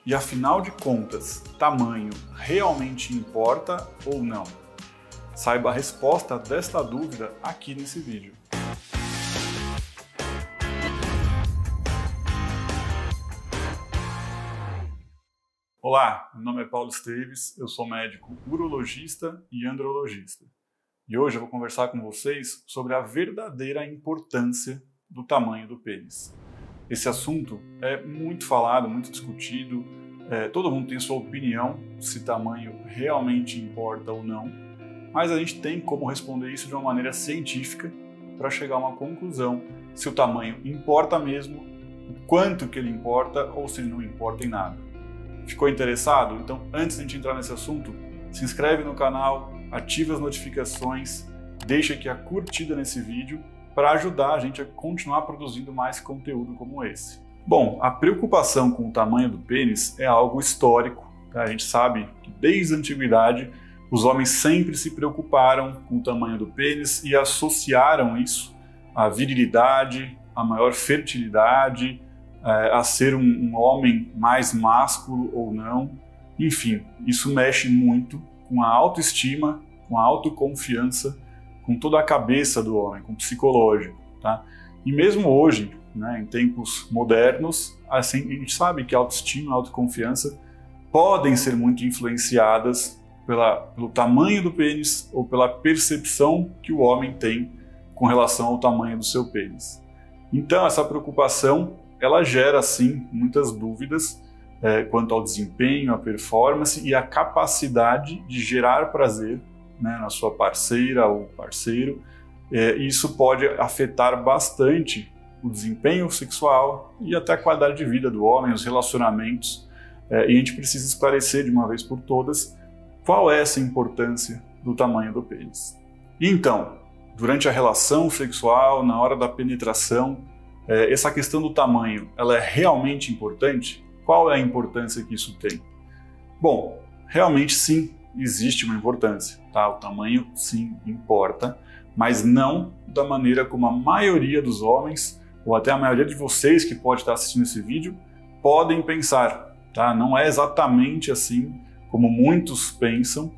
E afinal de contas, tamanho realmente importa ou não? Saiba a resposta desta dúvida aqui nesse vídeo. Olá, meu nome é Paulo Esteves, eu sou médico urologista e andrologista. E hoje eu vou conversar com vocês sobre a verdadeira importância do tamanho do pênis. Esse assunto é muito falado, muito discutido, todo mundo tem sua opinião se tamanho realmente importa ou não, mas a gente tem como responder isso de uma maneira científica para chegar a uma conclusão se o tamanho importa mesmo, o quanto que ele importa ou se ele não importa em nada. Ficou interessado? Então, antes de a gente entrar nesse assunto, se inscreve no canal, ativa as notificações, deixa aqui a curtida nesse vídeo para ajudar a gente a continuar produzindo mais conteúdo como esse. Bom, a preocupação com o tamanho do pênis é algo histórico, tá? A gente sabe que desde a antiguidade os homens sempre se preocuparam com o tamanho do pênis e associaram isso à virilidade, à maior fertilidade, a ser um homem mais másculo ou não. Enfim, isso mexe muito com a autoestima, com a autoconfiança, com toda a cabeça do homem, com o psicológico, tá? E mesmo hoje, né, em tempos modernos, assim, a gente sabe que a autoestima e a autoconfiança podem ser muito influenciadas pelo tamanho do pênis ou pela percepção que o homem tem com relação ao tamanho do seu pênis. Então, essa preocupação ela gera, sim, muitas dúvidas quanto ao desempenho, à performance e à capacidade de gerar prazer, né, na sua parceira ou parceiro. Isso pode afetar bastante o desempenho sexual e até a qualidade de vida do homem, os relacionamentos. E a gente precisa esclarecer de uma vez por todas qual é essa importância do tamanho do pênis. Então, durante a relação sexual, na hora da penetração, essa questão do tamanho, ela é realmente importante? Qual é a importância que isso tem? Bom, realmente sim, existe uma importância, tá? O tamanho sim importa, mas não da maneira como a maioria dos homens, ou até a maioria de vocês que pode estar assistindo esse vídeo, podem pensar, tá? Não é exatamente assim como muitos pensam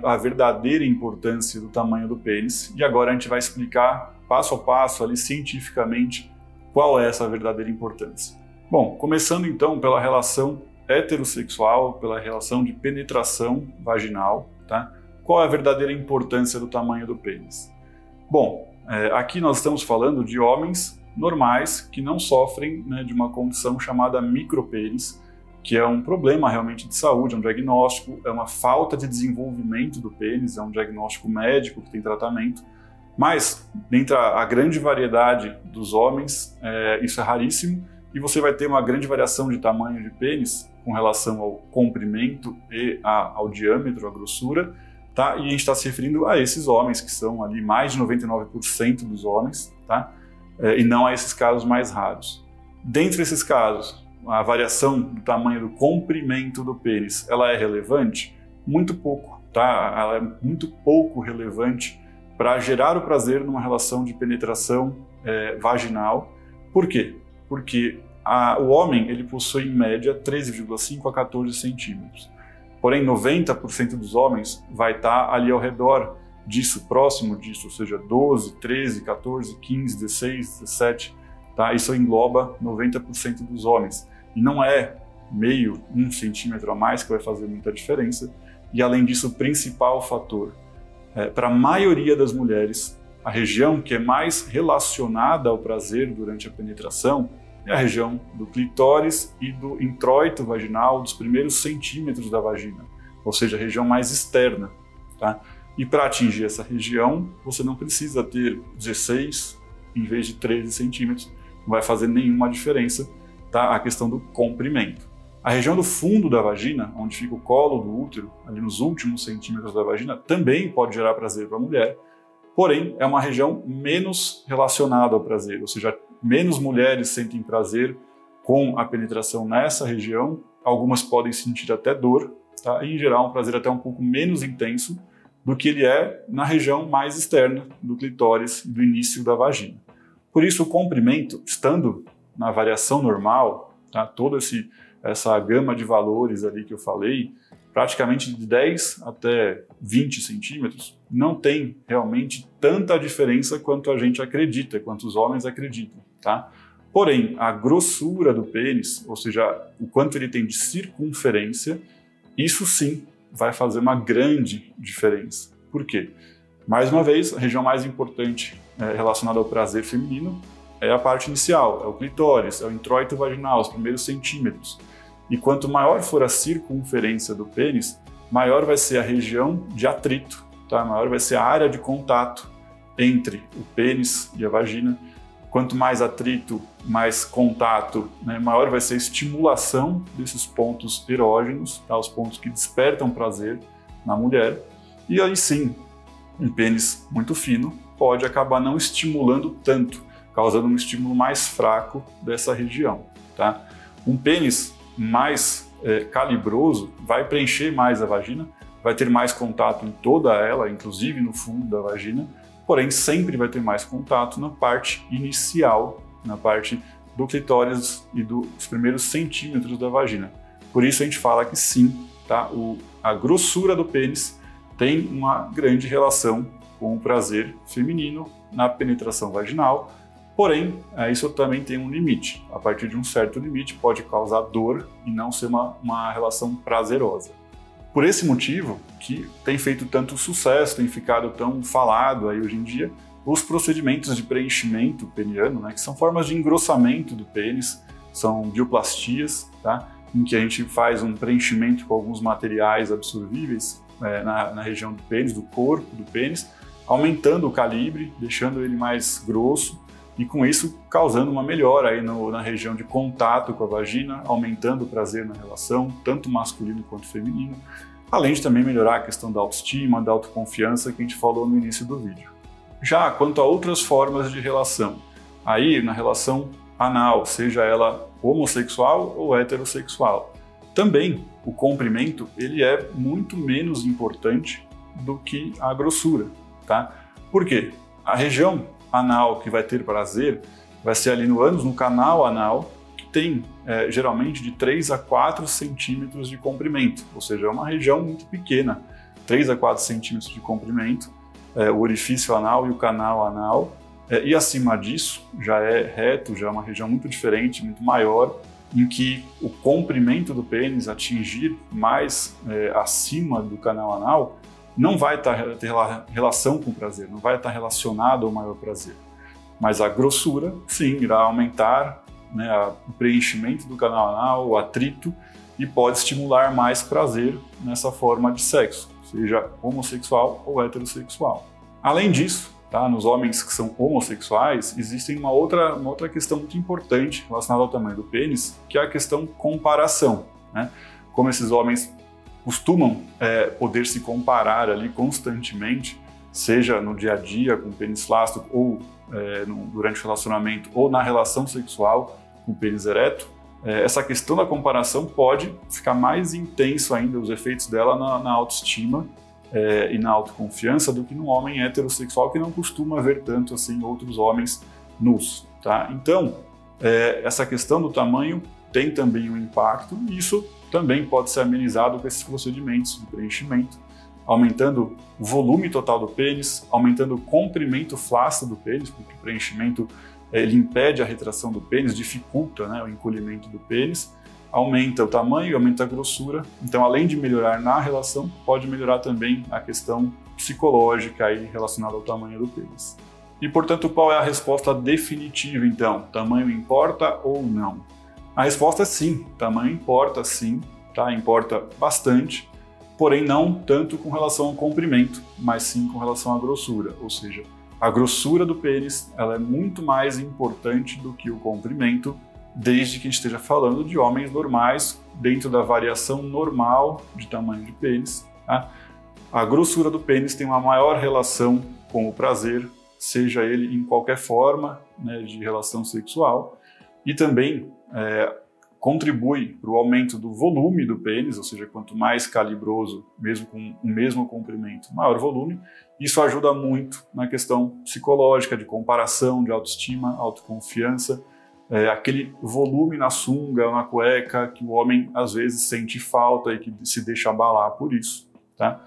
a verdadeira importância do tamanho do pênis. E agora a gente vai explicar passo a passo ali cientificamente qual é essa verdadeira importância. Bom, começando então pela relação heterossexual, pela relação de penetração vaginal, tá? Qual é a verdadeira importância do tamanho do pênis? Bom, aqui nós estamos falando de homens normais que não sofrem, né, de uma condição chamada micropênis, que é um problema realmente de saúde, é um diagnóstico, é uma falta de desenvolvimento do pênis, é um diagnóstico médico que tem tratamento. Mas, dentre a grande variedade dos homens, isso é raríssimo e você vai ter uma grande variação de tamanho de pênis com relação ao comprimento e ao diâmetro, à grossura, tá? E a gente está se referindo a esses homens, que são ali mais de 99% dos homens, tá? E não a esses casos mais raros. Dentre esses casos, a variação do tamanho do comprimento do pênis, ela é relevante? Muito pouco, tá? Ela é muito pouco relevante para gerar o prazer numa relação de penetração vaginal. Por quê? Porque o homem ele possui em média 13,5 a 14 centímetros. Porém, 90% dos homens vai estar ali ao redor disso, próximo disso, ou seja, 12, 13, 14, 15, 16, 17, tá? Isso engloba 90% dos homens. E não é meio, 1 centímetro a mais que vai fazer muita diferença. E além disso, o principal fator para a maioria das mulheres, a região que é mais relacionada ao prazer durante a penetração é a região do clitóris e do introito vaginal, dos primeiros centímetros da vagina, ou seja, a região mais externa, tá? E para atingir essa região, você não precisa ter 16 em vez de 13 centímetros, não vai fazer nenhuma diferença, tá? A questão do comprimento. A região do fundo da vagina, onde fica o colo do útero, ali nos últimos centímetros da vagina, também pode gerar prazer para a mulher, porém é uma região menos relacionada ao prazer, ou seja, menos mulheres sentem prazer com a penetração nessa região, algumas podem sentir até dor, tá? E em geral um prazer até um pouco menos intenso do que ele é na região mais externa do clitóris e do início da vagina. Por isso o comprimento, estando na variação normal, tá? Todo esse essa gama de valores ali que eu falei, praticamente de 10 até 20 centímetros, não tem realmente tanta diferença quanto a gente acredita, quanto os homens acreditam, tá? Porém, a grossura do pênis, ou seja, o quanto ele tem de circunferência, isso sim vai fazer uma grande diferença. Por quê? Mais uma vez, a região mais importante relacionada ao prazer feminino é a parte inicial, é o clitóris, é o introito vaginal, os primeiros centímetros. E quanto maior for a circunferência do pênis, maior vai ser a região de atrito, tá? Maior vai ser a área de contato entre o pênis e a vagina. Quanto mais atrito, mais contato, né? Maior vai ser a estimulação desses pontos erógenos, tá? Os pontos que despertam prazer na mulher. E aí sim, um pênis muito fino pode acabar não estimulando tanto, causando um estímulo mais fraco dessa região, tá? Um pênis mais calibroso vai preencher mais a vagina, vai ter mais contato em toda ela, inclusive no fundo da vagina, porém sempre vai ter mais contato na parte inicial, na parte do clitóris e dos primeiros centímetros da vagina. Por isso a gente fala que sim, tá? A grossura do pênis tem uma grande relação com o prazer feminino na penetração vaginal. Porém, isso também tem um limite. A partir de um certo limite pode causar dor e não ser uma relação prazerosa. Por esse motivo que tem feito tanto sucesso, tem ficado tão falado aí hoje em dia, os procedimentos de preenchimento peniano, né, que são formas de engrossamento do pênis, são bioplastias, tá, em que a gente faz um preenchimento com alguns materiais absorvíveis na região do pênis, do corpo do pênis, aumentando o calibre, deixando ele mais grosso, e com isso causando uma melhora aí na região de contato com a vagina, aumentando o prazer na relação, tanto masculino quanto feminino, além de também melhorar a questão da autoestima, da autoconfiança que a gente falou no início do vídeo. Já quanto a outras formas de relação, aí na relação anal, seja ela homossexual ou heterossexual, também o comprimento ele é muito menos importante do que a grossura, tá? Por quê? A região anal que vai ter prazer vai ser ali no ânus, no canal anal, que tem geralmente de 3 a 4 centímetros de comprimento, ou seja, é uma região muito pequena, 3 a 4 centímetros de comprimento, o orifício anal e o canal anal, e acima disso já é reto, já é uma região muito diferente, muito maior, em que o comprimento do pênis atingir mais acima do canal anal não vai ter relação com o prazer, não vai estar relacionado ao maior prazer. Mas a grossura, sim, irá aumentar, né, o preenchimento do canal anal, o atrito, e pode estimular mais prazer nessa forma de sexo, seja homossexual ou heterossexual. Além disso, tá, nos homens que são homossexuais, existe uma outra questão muito importante relacionada ao tamanho do pênis, que é a questão comparação, né? Como esses homens costumam poder se comparar ali constantemente, seja no dia a dia com o pênis flácido ou durante o relacionamento ou na relação sexual com o pênis ereto, essa questão da comparação pode ficar mais intenso ainda, os efeitos dela na autoestima e na autoconfiança do que num homem heterossexual que não costuma ver tanto assim outros homens nus, tá? Então, essa questão do tamanho tem também um impacto e isso também pode ser amenizado com esses procedimentos de preenchimento, aumentando o volume total do pênis, aumentando o comprimento flácido do pênis, porque o preenchimento ele impede a retração do pênis, dificulta, né, o encolhimento do pênis, aumenta o tamanho, aumenta a grossura. Então, além de melhorar na relação, pode melhorar também a questão psicológica aí relacionada ao tamanho do pênis. E, portanto, qual é a resposta definitiva, então? Tamanho importa ou não? A resposta é sim, tamanho importa sim, tá? Importa bastante, porém não tanto com relação ao comprimento, mas sim com relação à grossura, ou seja, a grossura do pênis ela é muito mais importante do que o comprimento, desde que a gente esteja falando de homens normais, dentro da variação normal de tamanho de pênis, tá? A grossura do pênis tem uma maior relação com o prazer, seja ele em qualquer forma, né, de relação sexual, e também contribui para o aumento do volume do pênis, ou seja, quanto mais calibroso, mesmo com o mesmo comprimento, maior volume. Isso ajuda muito na questão psicológica, de comparação, de autoestima, autoconfiança, aquele volume na sunga ou na cueca que o homem às vezes sente falta e que se deixa abalar por isso, tá?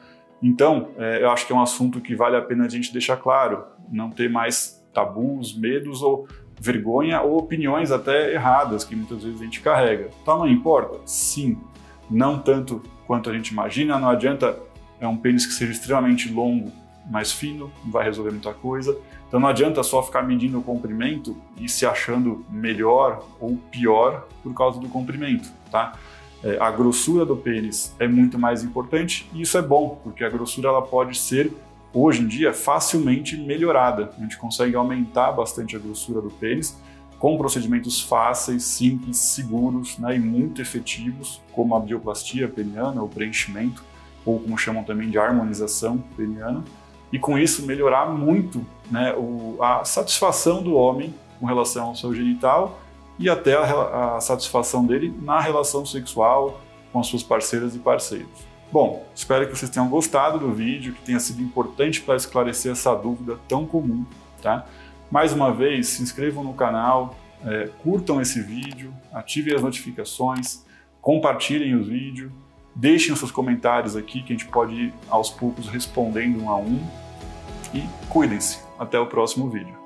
Então, eu acho que é um assunto que vale a pena a gente deixar claro, não ter mais tabus, medos ou vergonha ou opiniões até erradas que muitas vezes a gente carrega. Tamanho importa? Sim, não tanto quanto a gente imagina, não adianta um pênis que seja extremamente longo, mais fino, não vai resolver muita coisa. Então não adianta só ficar medindo o comprimento e se achando melhor ou pior por causa do comprimento, tá? A grossura do pênis é muito mais importante e isso é bom, porque a grossura ela pode ser, hoje em dia, facilmente melhorada. A gente consegue aumentar bastante a grossura do pênis com procedimentos fáceis, simples, seguros, né, e muito efetivos, como a bioplastia peniana, o preenchimento, ou como chamam também de harmonização peniana, e com isso melhorar muito, né, a satisfação do homem com relação ao seu genital e até a satisfação dele na relação sexual com as suas parceiras e parceiros. Bom, espero que vocês tenham gostado do vídeo, que tenha sido importante para esclarecer essa dúvida tão comum, tá? Mais uma vez, se inscrevam no canal, curtam esse vídeo, ativem as notificações, compartilhem o vídeo, deixem os seus comentários aqui que a gente pode ir aos poucos respondendo um a um e cuidem-se. Até o próximo vídeo.